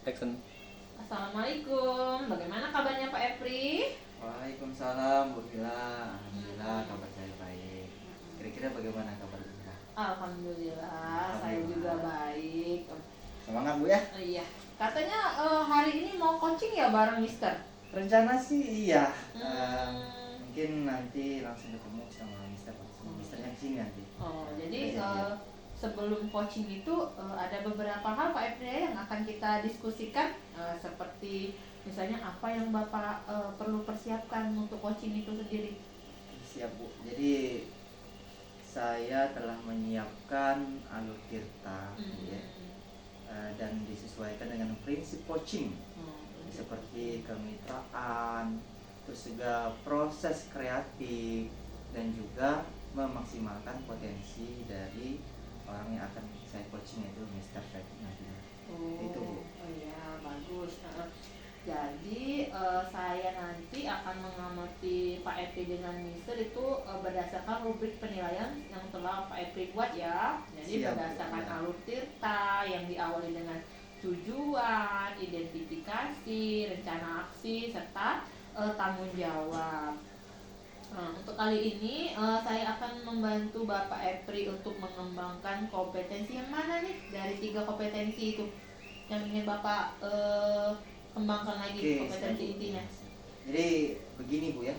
Action. Assalamualaikum, bagaimana kabarnya Pak Epri? Waalaikumsalam Bu Vila. Alhamdulillah kabar saya baik. Kira-kira bagaimana kabar Bu Vila? Alhamdulillah, saya juga baik. Semangat Bu ya. Iya, katanya hari ini mau coaching ya bareng Mister? Rencana sih iya. Hmm. Mungkin nanti langsung ketemu sama Mister. Misternya di sini nanti. Oh, jadi Kita janjian. sebelum coaching itu ada beberapa hal Pak Epri yang akan kita diskusikan, seperti misalnya apa yang Bapak perlu persiapkan untuk coaching itu sendiri. Siap Bu. Jadi saya telah menyiapkan alur tirta ya, dan disesuaikan dengan prinsip coaching seperti kemitraan, terus juga proses kreatif dan juga memaksimalkan potensi dari orang yang akan saya coaching, yaitu Mr. Fred nantinya. Itu Bu. Oh iya, bagus. Jadi saya nanti akan mengamati Pak Epri dengan Mister itu berdasarkan rubrik penilaian yang telah Pak Epri buat ya. Jadi Siap, berdasarkan ya. alur tirta yang diawali dengan tujuan, identifikasi, rencana aksi, serta tanggung jawab. Untuk kali ini saya akan membantu Bapak Epri untuk mengembangkan kompetensi yang mana nih dari 3 kompetensi itu yang ingin Bapak kembangkan lagi kompetensi siap, Bu. intinya. Jadi begini Bu ya,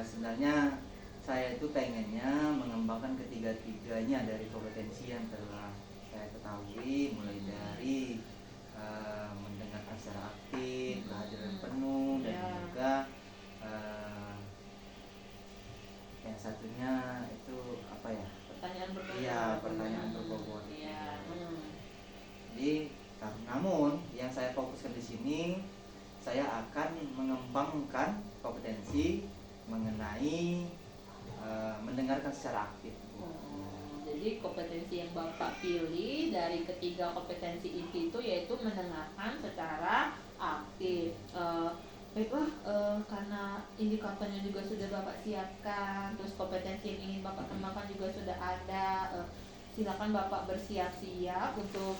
sebenarnya saya itu pengennya mengembangkan ketiga-tiganya dari kompetensi yang telah saya ketahui, mulai dari mendengarkan secara aktif, kehadiran penuh, dan Ya. juga yang satunya itu apa ya? Pertanyaan berbobot. Iya, pertanyaan berbobot. Iya. Jadi, namun yang saya fokuskan di sini, saya akan mengembangkan kompetensi mengenai mendengarkan secara aktif. Jadi kompetensi yang Bapak pilih dari ketiga kompetensi inti itu yaitu mendengarkan secara aktif. Baiklah, karena indikatornya juga sudah Bapak siapkan, terus kompetensi yang ingin Bapak kembangkan juga sudah ada. Silakan Bapak bersiap-siap untuk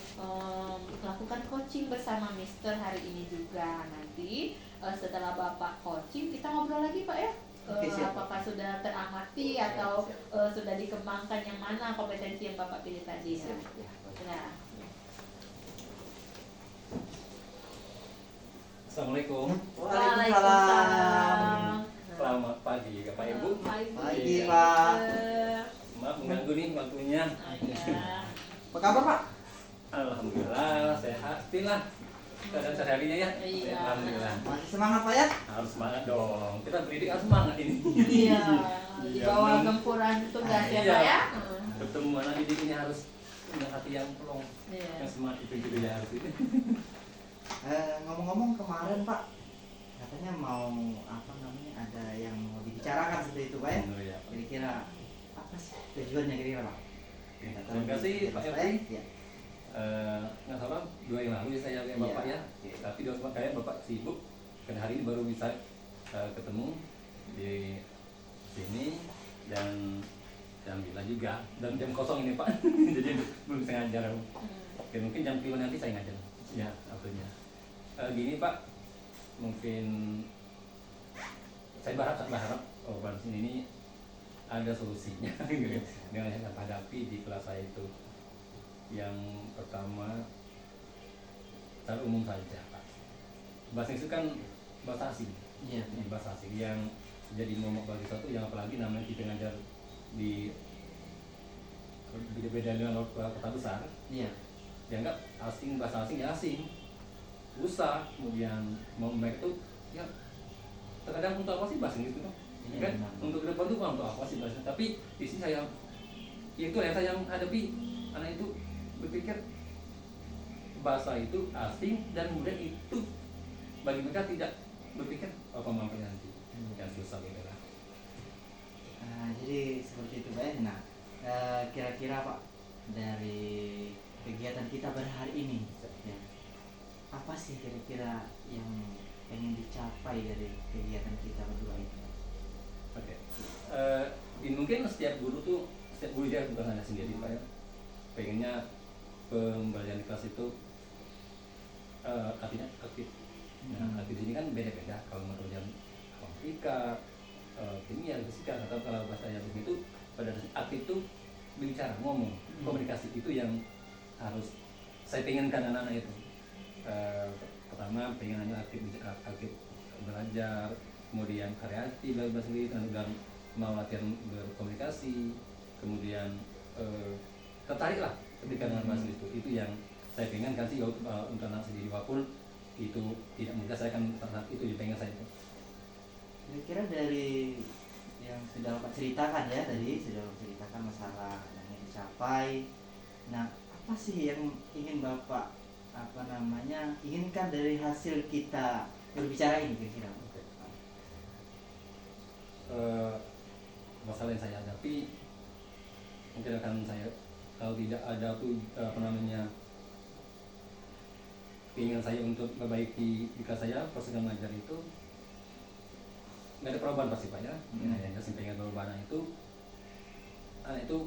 melakukan coaching bersama Mister hari ini juga. Nanti setelah Bapak coaching kita ngobrol lagi Pak ya. Oke, siap. Apakah sudah teramati atau sudah dikembangkan yang mana kompetensi yang Bapak pilih tadi. Siap, ya. Nah. Assalamualaikum. Waalaikumsalam. Selamat pagi Bapak Ibu. Pagi, Iya. Pak. Maaf mengganggu nih waktunya. Iya. Apa kabar, Pak? Alhamdulillah sehat. Pastilah keadaan sehari-harinya ya. Iya. Alhamdulillah. Masih semangat, Pak ya? Harus semangat dong. Kita pendidik harus semangat ini. Iya. Di Iya, bawah memang. gempuran tugas ya Iya. Pak ya. Bertemu anak didik ini harus punya hati yang plong. Iya. Yang semangat itu gitu ya harus ini. Ngomong-ngomong kemarin, Pak, katanya mau apa namanya, ada yang mau dibicarakan seperti itu, Pak ya? Benar ya. Kira-kira apa sih tujuannya kira-kira, Pak? Terima kasih Pak Jelas, Epri. Ya. Nggak salah 2 yang lalu ya saya yang Iya. Bapak ya. Tapi kayak Bapak sibuk. Karena hari ini baru bisa ketemu di sini dan alhamdulillah juga dan jam kosong ini Pak. Jadi belum bisa ngajar. Oke, mungkin jam 5 nanti saya ngajar. Ya, waktunya. Gini Pak, mungkin saya berharap baru ini ada solusinya dengan yang saya hadapi di kelas saya itu. Yang pertama, secara umum saja Pak. Bahasa itu kan bahasa asing. Iya. Ini bahasa asing yang jadi momok bagi satu, yang apalagi namanya kita ngajar di beda-beda dengan kota besar. Iya. Dianggap asing, bahasa asing ya asing. Susah, kemudian mau mereka itu ya terkadang untuk apa sih bahasa Inggris itu Iya, kan benar. untuk ke depan tuh untuk apa sih bahasa, tapi di sini saya ya itu yang saya hadapi, anak itu berpikir bahasa itu asing dan kemudian itu bagi mereka tidak berpikir apa mampunya nanti yang susah gitu lah. Jadi seperti itu, Pak ya. Nah, kira-kira Pak, dari kegiatan kita pada hari ini, ya, apa sih kira-kira yang pengen dicapai dari kegiatan kita berdua ini? Oke. Mungkin setiap guru ya bukan hanya sendiri Pak ya, pengennya pembelajaran di kelas itu artinya aktif. Nah, aktif ini kan beda-beda. Kalau menurut yang Afrika, kimia, fisika, atau kalau bahasa yang itu pada dasarnya aktif itu berbicara, ngomong, komunikasi itu yang harus saya pengenkan anak-anak itu. Pertama pengen anak aktif belajar, kemudian kreatif bahasa Inggris, dan mau latihan berkomunikasi, kemudian tertarik lah ketika dengan bahasa itu yang saya pengen kan sih untuk anak sendiri, walaupun itu tidak mudah, saya kan saat itu juga pengen saya itu. Kira-kira dari yang sudah Bapak ceritakan ya tadi, sudah menceritakan masalah yang ingin dicapai. Nah, apa sih yang ingin Bapak inginkan dari hasil kita berbicara ini kira-kira? Masalah yang saya hadapi mungkin akan saya, kalau tidak ada tuh keinginan saya untuk memperbaiki jika saya proses mengajar itu nggak ada perubahan pasti Pak ya. Yang saya pengen perubahan itu anak itu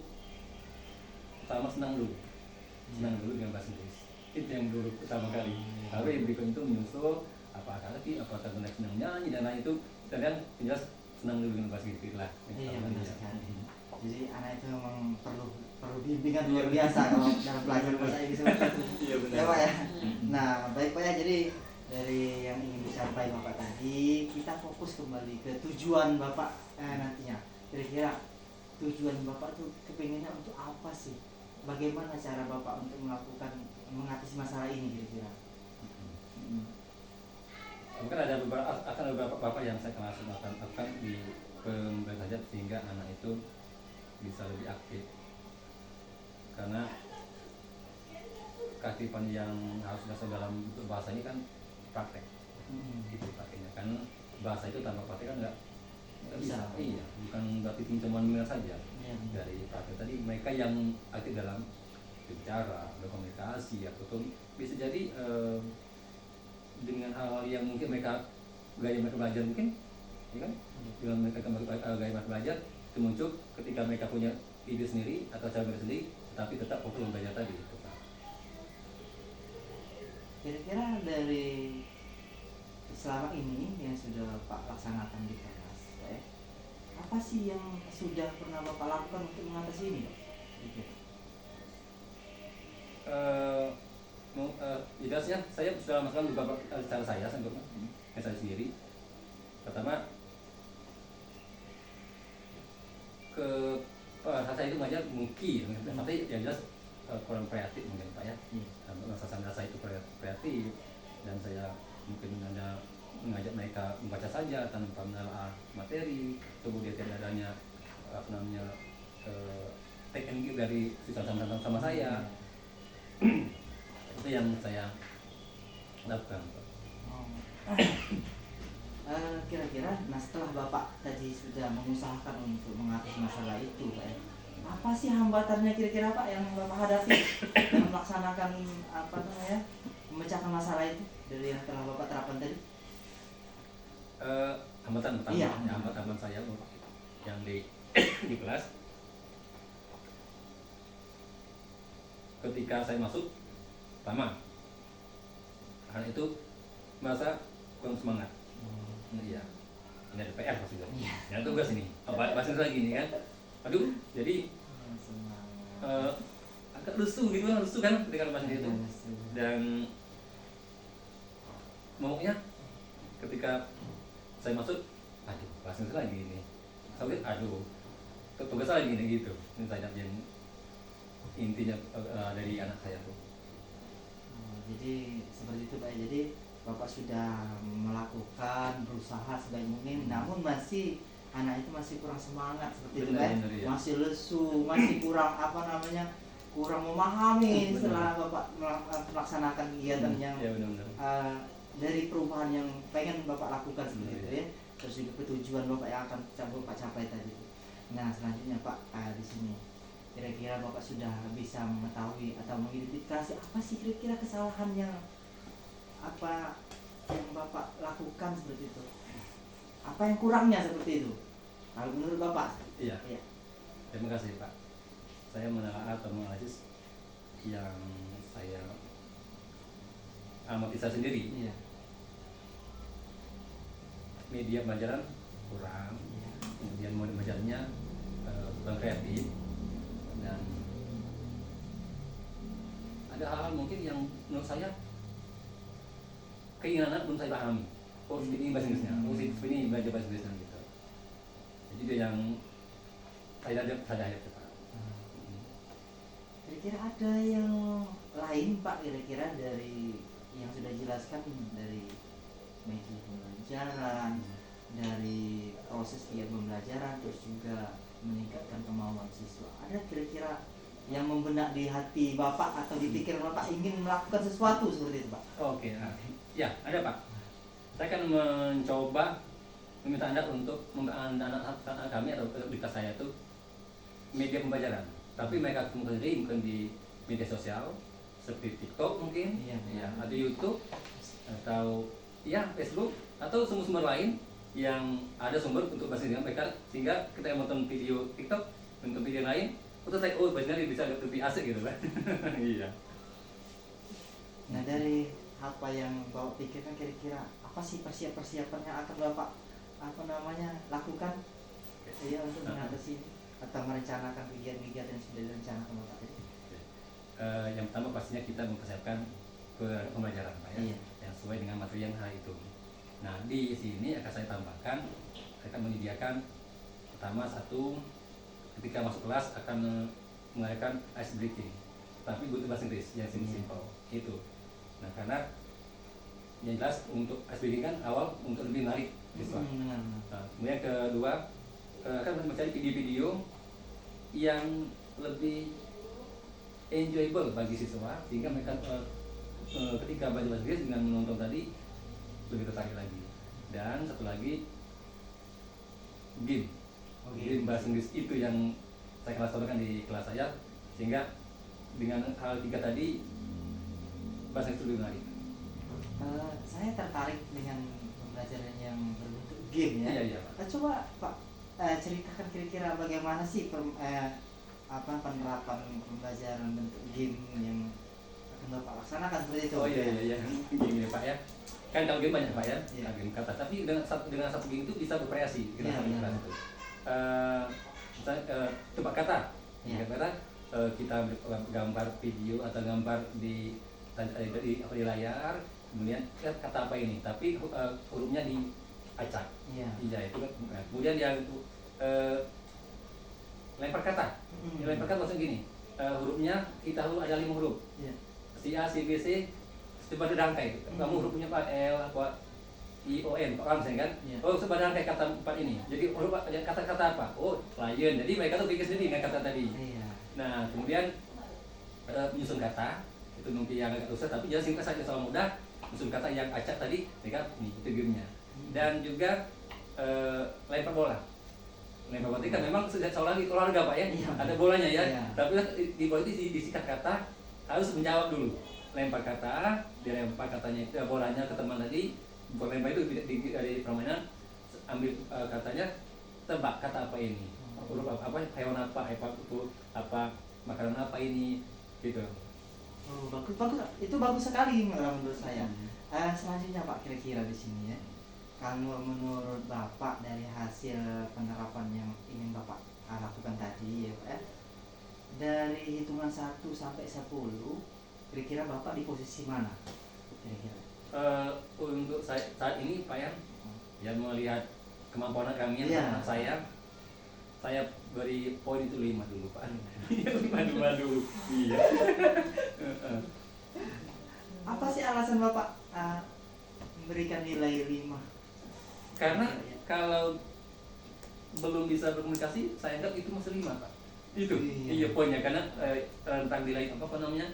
pertama senang dulu dengan bahasa Inggris, itu yang dulu pertama kali. Lalu yang berikut itu menyusul apakah benar senang nyanyi dan lain itu, dan kan jelas senang dulu dengan bahasa Inggris lah. Iya benar sekali. Jadi anak itu memang perlu bimbingan luar biasa kalau dalam belajar bahasa Inggris seperti itu. Iya benar. Ya Pak ya. Nah baik Pak ya, jadi dari yang ingin dicapai Bapak tadi, kita fokus kembali ke tujuan Bapak nantinya. Kira-kira tujuan Bapak tuh kepinginnya untuk apa sih? Bagaimana cara Bapak untuk mengatasi masalah ini kira-kira? Mungkin ada beberapa bapak yang saya kenal akan di pembelajaran sehingga anak itu bisa lebih aktif, karena keaktifan yang harus dasar dalam bahasa ini kan praktek. Itu prakteknya kan, bahasa itu tanpa praktek kan nggak bisa. Iya, bukan berarti cuma dengar saja. Dari praktek tadi mereka yang aktif dalam bicara, berkomunikasi, atau bisa jadi dengan hal-hal yang mungkin gaya mereka belajar mungkin, ya kan? Dengan mereka gaya mereka belajar itu muncul ketika mereka punya ide sendiri atau cara mereka sendiri, tapi tetap fokus belajar tadi. Itu, Pak. Kira-kira dari selama ini yang sudah Pak laksanakan di kelas, apa sih yang sudah pernah Bapak lakukan untuk mengatasi ini, Pak? Jelasnya saya sudah masukkan beberapa cara saya sendiri. Pertama, ke saya itu mengajar mungkin, tapi yang jelas kurang kreatif mungkin Pak ya. Rasa saya itu kreatif, dan saya mungkin hanya mengajak mereka membaca saja tanpa menelaah materi, kemudian tidak adanya teknik dari siswa sama saya. Itu yang saya lakukan. Kira-kira, nah setelah Bapak tadi sudah mengusahakan untuk mengatasi masalah itu, Pak, apa sih hambatannya kira-kira Pak yang Bapak hadapi dalam melaksanakan memecahkan masalah itu dari yang telah Bapak terapkan tadi? Hambatan pertama, iya. Hambatan saya yang di kelas, ketika saya masuk, pertama anak itu merasa kurang semangat. Iya, ini ada PR maksudnya. Ya tugas ini, bahasa lagi nih kan. Aduh, jadi agak lusuh kan ketika bahasa itu. Dan momoknya ketika saya masuk, aduh bahasa lagi ini. Saya aduh, tugas lagi nih gitu. Ini saya yang intinya dari anak saya tuh. Jadi seperti itu Pak. Jadi Bapak sudah melakukan berusaha sebaik mungkin, namun masih anak itu masih kurang semangat seperti itu Pak. Ya. Masih lesu, masih kurang kurang memahami setelah Bapak melaksanakan kegiatan yang dari perubahan yang pengen Bapak lakukan seperti itu ya. Terus juga tujuan Bapak yang akan Bapak capai tadi. Nah selanjutnya Pak, di sini kira-kira Bapak sudah bisa mengetahui atau mengidentifikasi apa sih kira-kira kesalahan yang Bapak lakukan seperti itu? Apa yang kurangnya seperti itu? Kalau menurut Bapak? Iya. Terima kasih Pak. Saya menelaah atau menganalisis yang saya amati saya sendiri, Iya. media pembelajaran kurang, kemudian mode belajarnya kurang kreatif, dan ada hal-hal mungkin yang menurut saya keinginan anak belum saya pahami. Oh, ini bahasa Inggrisnya, oh ini belajar bahasa Inggrisnya gitu. Jadi dia yang saya lihat Pak. Kira-kira ada yang lain Pak, kira-kira dari yang sudah dijelaskan, dari media pembelajaran, dari proses dia pembelajaran, terus juga meningkatkan kemauan siswa. Ada kira-kira yang membenak di hati Bapak atau di pikiran Bapak ingin melakukan sesuatu seperti itu Pak? Oke, ya ada Pak. Saya akan mencoba meminta Anda untuk anak kami atau di kelas saya itu media pembelajaran. Tapi mereka mungkin di media sosial seperti TikTok mungkin, Iya. ya, atau YouTube, atau ya Facebook, atau sumber-sumber lain yang ada sumber untuk bahasa Inggris mereka, sehingga kita yang nonton video TikTok, nonton video lain, untuk saya bahasa Inggris bisa lebih asik gitu kan. Iya. Nah, dari apa yang Bapak pikirkan, kira-kira apa sih persiapan yang akan Bapak lakukan ya untuk mengatasi atau merencanakan kegiatan-kegiatan yang sudah direncanakan Bapak tadi? Yang pertama pastinya kita mempersiapkan pembelajaran Pak ya, Iya. yang sesuai dengan materi yang hari itu. Nah di sini akan saya tambahkan, saya akan menyediakan pertama satu, ketika masuk kelas akan mengadakan ice breaking, tapi butuh bahasa Inggris yang simpel itu. Nah karena yang jelas untuk ice breaking kan awal untuk lebih menarik siswa. Benar. Nah, kemudian kedua akan mencari video-video yang lebih enjoyable bagi siswa, sehingga mereka ketika belajar bahasa Inggris dengan menonton tadi lebih tertarik lagi. Dan satu lagi game, game bahasa Inggris itu yang saya kelas tawarkan di kelas saya, sehingga dengan hal tiga tadi bahasa Inggris lebih menarik. Saya tertarik dengan pembelajaran yang berbentuk game ya. Iya Pak. Coba Pak ceritakan kira-kira bagaimana sih penerapan pembelajaran bentuk game yang akan Bapak laksanakan seperti itu. Oh iya gini Pak ya, kan kalau game banyak Pak ya, Iya. game kata, tapi dengan satu game itu bisa bervariasi kita Iya, sambil iya. kelas itu. Tebak kata, Iya. tebak kata, kita gambar video atau gambar di layar, kemudian kata apa ini, tapi hurufnya diacak. Iya. Iya itu kan. Nah, kemudian yang lempar kata. Yang lempar kata maksudnya gini, hurufnya kita ada 5 huruf. Iya. Si A, si B, C, coba dirangkai. Kamu hurufnya apa? L, apa? I, O, N, Pak Ramsen kan? Iya. Oh, coba dirangkai kata 4 ini. Jadi huruf kata-kata apa? Oh, lion. Jadi mereka tuh pikir sendiri dengan kata tadi. Iya. Nah, kemudian menyusun kata, itu mungkin yang agak susah, tapi jangan singkat saja, soal mudah. Menyusun kata yang acak tadi, mereka ini itu game-nya. Dan juga lempar bola. Lempar bola itu kan memang seolah olahraga Pak ya, Iya. ada bolanya ya. Iya. Tapi di bola itu disikat kata, harus menjawab dulu. Lempar kata, dilempar katanya itu bolanya ke teman tadi. Lempar itu dari permainan, ambil katanya, tebak kata apa ini. Huruf apa, hewan apa, makanan apa ini, gitu. Oh, bagus. Itu bagus sekali menurut saya. Selanjutnya Pak, kira-kira di sini ya, kalau menurut Bapak dari hasil penerapan yang ingin Bapak lakukan tadi ya Pak ya, dari hitungan 1 sampai 10, kira-kira Bapak di posisi mana? Kira-kira. Untuk saat ini Pak ya melihat kemampuan kami Iya. saya beri poin itu 5 dulu Pak. 5 dulu. Iya. Apa sih alasan Bapak memberikan nilai 5? Karena kalau belum bisa berkomunikasi, saya anggap itu masih 5 Pak. Itu Iya. poinnya, karena tentang nilai apa namanya,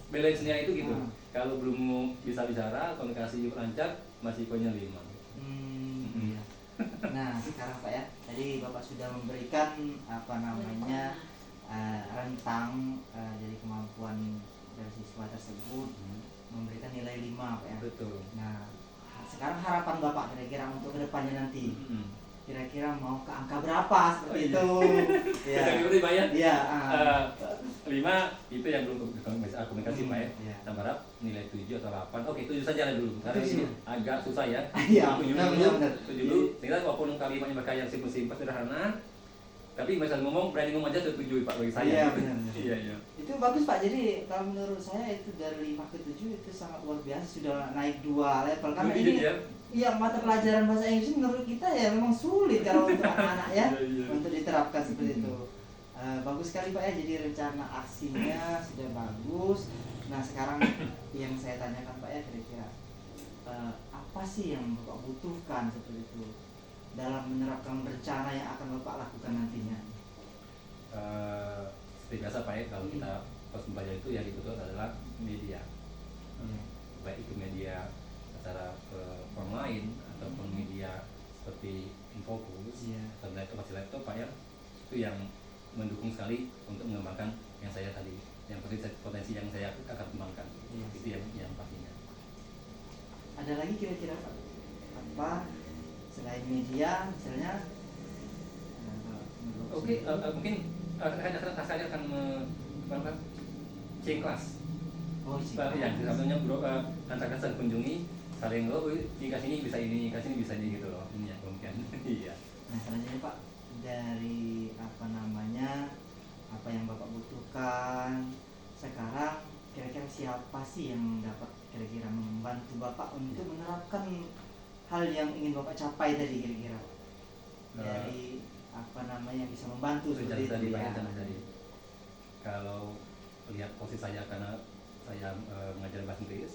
balance-nya itu gitu. Kalau belum bisa bicara, komunikasi lancar, masih poinnya 5. Iya. Nah sekarang Pak ya, tadi Bapak sudah memberikan rentang dari kemampuan dari siswa tersebut, memberikan nilai 5 Pak ya. Betul. Nah sekarang harapan Bapak kira-kira untuk kedepannya nanti, kira-kira mau ke angka berapa seperti Oh, iya. itu? Kita gimana Pak ya? Iya. 5 itu yang belum bisa komunikasi Pak ya. Iya. Saya berharap nilai 7 atau 8. Oke, 7 saja lah dulu. Karena Tujuh. ini agak susah ya. Iya, 7 benar, dulu. benar. 7 dulu. Sehingga walaupun kalimatnya mereka yang simpel-simpel sederhana, tapi misal ngomong berani ngomong aja 7 Pak bagi saya. Iya, benar. Iya, iya. Itu bagus Pak. Jadi kalau menurut saya itu dari 5 ke 7 itu sangat luar biasa, sudah naik 2 level. Karena Iya, ini iya. iya, mata pelajaran bahasa Inggris menurut kita ya memang sulit kalau untuk anak-anak ya Iya, iya. untuk diterapkan seperti itu. Bagus sekali Pak ya, jadi rencana aksinya sudah bagus. Nah sekarang yang saya tanyakan Pak ya, kira-kira apa sih yang Bapak butuhkan seperti itu dalam menerapkan rencana yang akan Bapak lakukan nantinya? Seperti biasa Pak ya, kalau kita pas membaca itu yang dibutuhkan adalah media. Baik itu media secara online ataupun media seperti Infocus Iya. atau laptop Pak ya, itu yang mendukung sekali untuk mengembangkan yang saya tadi, yang potensi yang saya akan kembangkan. Iya. Itu yang pastinya. Ada lagi kira-kira Pak? Apa selain media misalnya? Oke, mungkin saya akan melakukan change kelas. Oh, Yang satunya antar kelas kunjungi saling di sini bisa ini, kasih ini bisa ini gitu loh. Ini yang mungkin. Iya. Nah selanjutnya Pak, dari apa namanya, apa yang Bapak butuhkan sekarang, kira-kira siapa sih yang dapat kira-kira membantu Bapak untuk menerapkan hal yang ingin Bapak capai tadi kira-kira? Dari apa namanya yang bisa membantu seperti itu tadi Pak, ya? tadi. Kalau lihat posisi saya karena saya mengajar bahasa Inggris,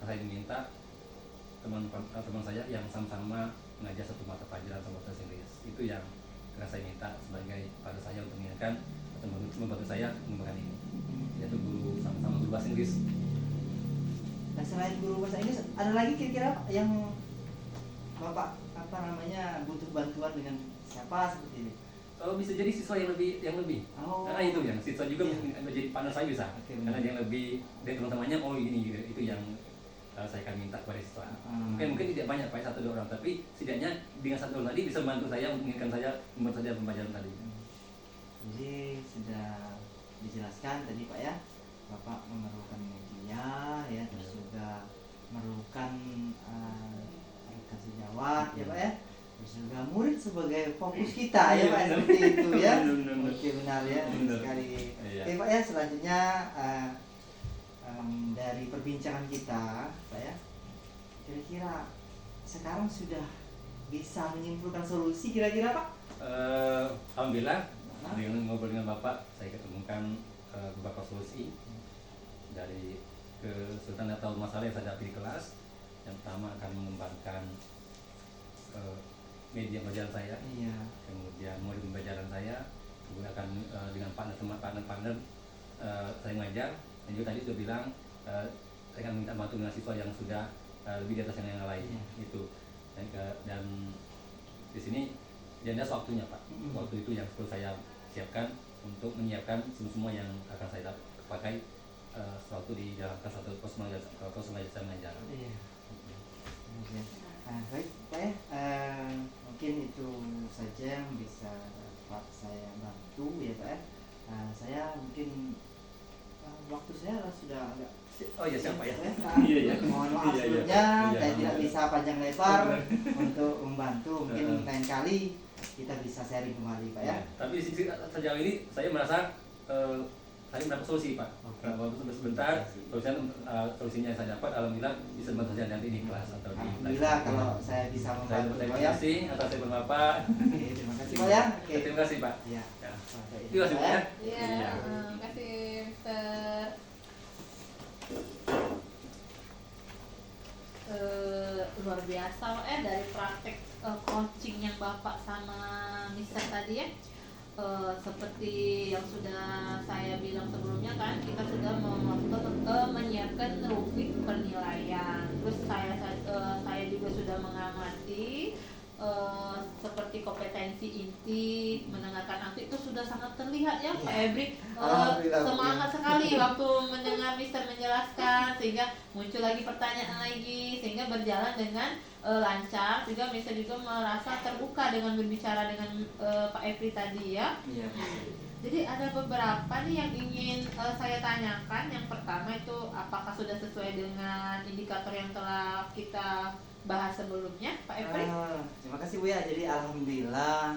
saya diminta teman saya yang sama-sama mengajar satu mata pelajaran sama bahasa Inggris. Itu yang saya minta sebagai pada saya untuk mengingatkan atau membantu saya mengembangkan ini, yaitu guru sama-sama guru bahasa Inggris. Dan selain guru bahasa Inggris, ada lagi kira-kira yang Bapak apa namanya butuh bantuan dengan siapa seperti ini? Bisa jadi siswa yang lebih. Oh. Karena itu yang siswa juga Iya. menjadi partner saya bisa. Oke, Karena benar. yang lebih dari teman-temannya ini gitu. Itu yang saya akan minta kepada siswa. Mungkin tidak banyak Pak, 1-2 orang, tapi setidaknya dengan 1 orang tadi bisa membantu saya untuk mengingatkan saya membantu saja pembelajaran tadi. Jadi sudah dijelaskan tadi Pak ya, Bapak memerlukan media ya, terus juga memerlukan rekan sejawat ya Pak ya, terus juga murid sebagai fokus kita ya Pak, seperti itu ya. Benar. Oke, benar ya, Benar. sekali. Iya. Oke Pak ya, selanjutnya dari perbincangan kita Pak ya, kira-kira sekarang sudah bisa menyimpulkan solusi kira-kira Pak? Alhamdulillah dengan ngobrol dengan Bapak saya ketemukan beberapa solusi dari kesulitan atau masalah yang saya hadapi di kelas. Yang pertama akan mengembangkan media pembelajaran saya, Iya. kemudian modul pembelajaran saya, kemudian akan dengan partner saya mengajar, dan juga tadi sudah bilang saya akan minta bantu dengan siswa yang sudah lebih di atas yang lain. Iya. Itu dan di sini jelas waktunya Pak. Waktu itu yang perlu saya siapkan untuk menyiapkan semua yang akan saya pakai sewaktu di dalam kelas atau proses mengajar saya mengajar. Iya. Baik Pak ya, mungkin itu saja yang bisa dapat saya bantu ya Pak ya. Saya mungkin waktu saya sudah agak Oh iya, siapa ya? Iya, iya. mohon maaf Iya, iya. sebelumnya, Iya, saya tidak iya. bisa panjang lebar untuk membantu. Mungkin lain kali kita bisa sharing kembali Pak ya. Tapi sejauh ini saya merasa saya mendapat solusi Pak. Oke. Walaupun sebentar, solusinya yang saya dapat alhamdulillah bisa membantu saya nanti di kelas atau di Alhamdulillah kalau saya bisa saya membantu terima Pak ya. kasih atas saya Bapak. Oke, terima kasih Pak ya. Oke. Terima kasih Pak. Ya. Ya. Sampai Terima kasih jumpa Pak ya. Iya, Iya. terima kasih Mister. Luar biasa dari praktek coaching yang Bapak sama Mister tadi ya. Seperti yang sudah saya bilang sebelumnya kan, kita sudah menyiapkan rubrik penilaian. Terus saya juga sudah mengamati seperti kompetensi inti, mendengarkan aktif itu sudah sangat terlihat ya Pak Ebri. Alhamdulillah, Semangat sekali waktu mendengar Mister menjelaskan, sehingga muncul lagi pertanyaan lagi, sehingga berjalan dengan lancar. Juga Mister juga merasa terbuka dengan berbicara dengan Pak Ebri tadi ya. Iya. Jadi ada beberapa nih yang ingin saya tanyakan. Yang pertama itu apakah sudah sesuai dengan indikator yang telah kita bahas sebelumnya, Pak Efri? Terima kasih Bu ya. Jadi alhamdulillah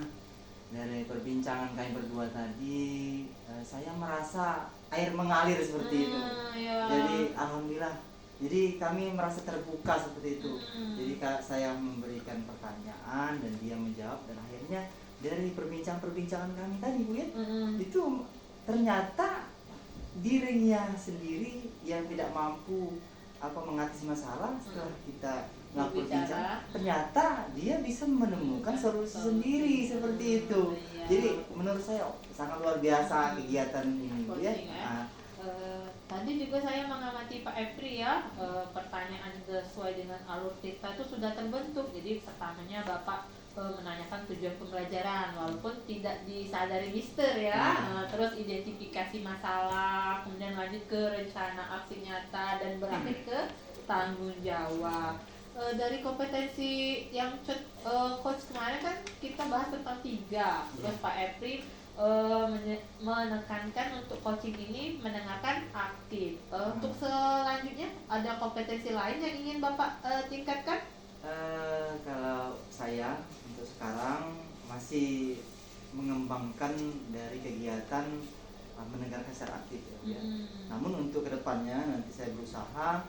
dari perbincangan kami berdua tadi, saya merasa air mengalir seperti itu. Ya. Jadi alhamdulillah. Jadi kami merasa terbuka seperti itu. Jadi saya memberikan pertanyaan dan dia menjawab, dan akhirnya dari perbincangan kami tadi Bu ya, itu ternyata dirinya sendiri yang tidak mampu mengatasi masalah. Setelah kita melakukan bincang, ternyata dia bisa menemukan solusi sendiri seperti itu. Iya. Jadi menurut saya sangat luar biasa kegiatan ini Bu ya. Tadi juga saya mengamati Pak Efri ya, pertanyaan sesuai dengan alur cerita itu sudah terbentuk. Jadi pertamanya Bapak menanyakan tujuan pembelajaran walaupun tidak disadari Mister ya. Terus identifikasi masalah, kemudian lanjut ke rencana aksi nyata dan berakhir ke tanggung jawab. Dari kompetensi yang coach kemarin kan kita bahas tentang 3. Terus Pak Efri menekankan untuk coaching ini mendengarkan aktif. Untuk selanjutnya ada kompetensi lain yang ingin Bapak tingkatkan? Kalau saya untuk sekarang masih mengembangkan dari kegiatan mendengarkan secara aktif ya. Namun untuk kedepannya nanti saya berusaha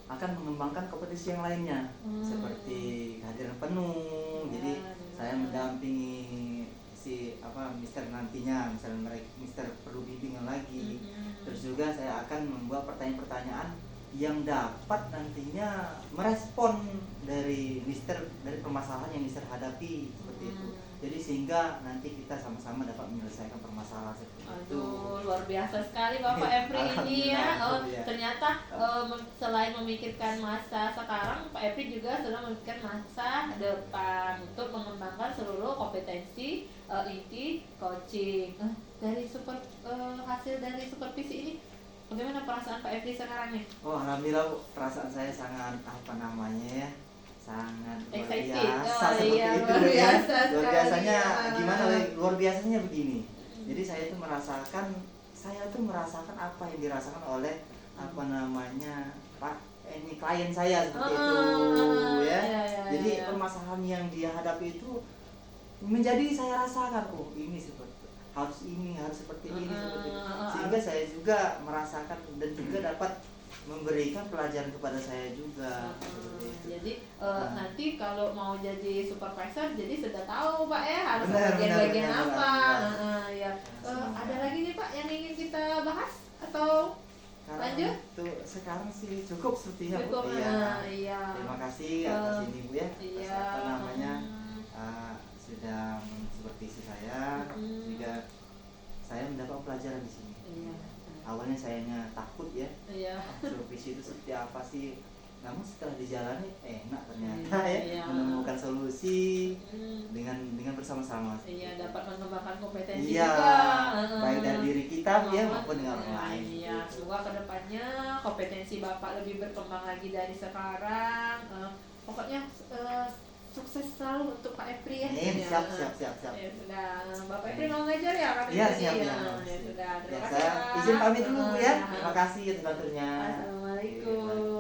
akan mengembangkan kompetensi yang lainnya, seperti kehadiran penuh. Jadi saya mendampingi Mister nantinya, misalnya Mister perlu bimbingan lagi. Terus juga saya akan membuat pertanyaan-pertanyaan yang dapat nantinya merespon dari Mister, dari permasalahan yang Mister hadapi seperti itu. Jadi sehingga nanti kita sama-sama dapat menyelesaikan permasalahan seperti itu. Luar biasa sekali Bapak Efri ini ya. Ternyata selain memikirkan masa sekarang, Pak Efri juga sedang memikirkan masa depan untuk mengembangkan seluruh kompetensi inti coaching. Dari hasil dari supervisi ini, bagaimana perasaan Pak Efri sekarang nih? Alhamdulillah perasaan saya sangat sangat luar Excited. biasa seperti itu luar ya. biasa Luar sekali, biasanya ya. gimana luar biasanya begini. Jadi saya tuh merasakan apa yang dirasakan oleh klien saya seperti itu ya. Jadi permasalahan yang dia hadapi itu menjadi saya rasakan, ini harus seperti ini seperti itu. Sehingga saya juga merasakan dan juga dapat memberikan pelajaran kepada saya juga. Jadi nanti kalau mau jadi supervisor, jadi sudah tahu Pak ya harus bagian-bagian apa. Ada lagi nih Pak yang ingin kita bahas atau lanjut? Sekarang sih cukup sepertinya cukup, Bu. Iya. Terima kasih atas ini Bu ya. Iya. Sudah mensupervisi saya, juga saya mendapat pelajaran di sini. Iya. Awalnya sayanya takut ya. Iya. Supervisi itu seperti apa sih? Namun setelah dijalani enak ternyata menemukan solusi dengan bersama-sama. Iya, dapat mengembangkan kompetensi juga. Baik dari diri kita maupun dengan orang lain. Iya, semoga kedepannya kompetensi Bapak lebih berkembang lagi dari sekarang. Pokoknya sukses selalu untuk Pak Efri ya. Siap. Ya sudah, Bapak Efri mau ngajar ya? Iya, siap. Ya sudah, terima kasih. Saya izin pamit dulu Bu ya. Terima kasih atas bantunya. Assalamualaikum.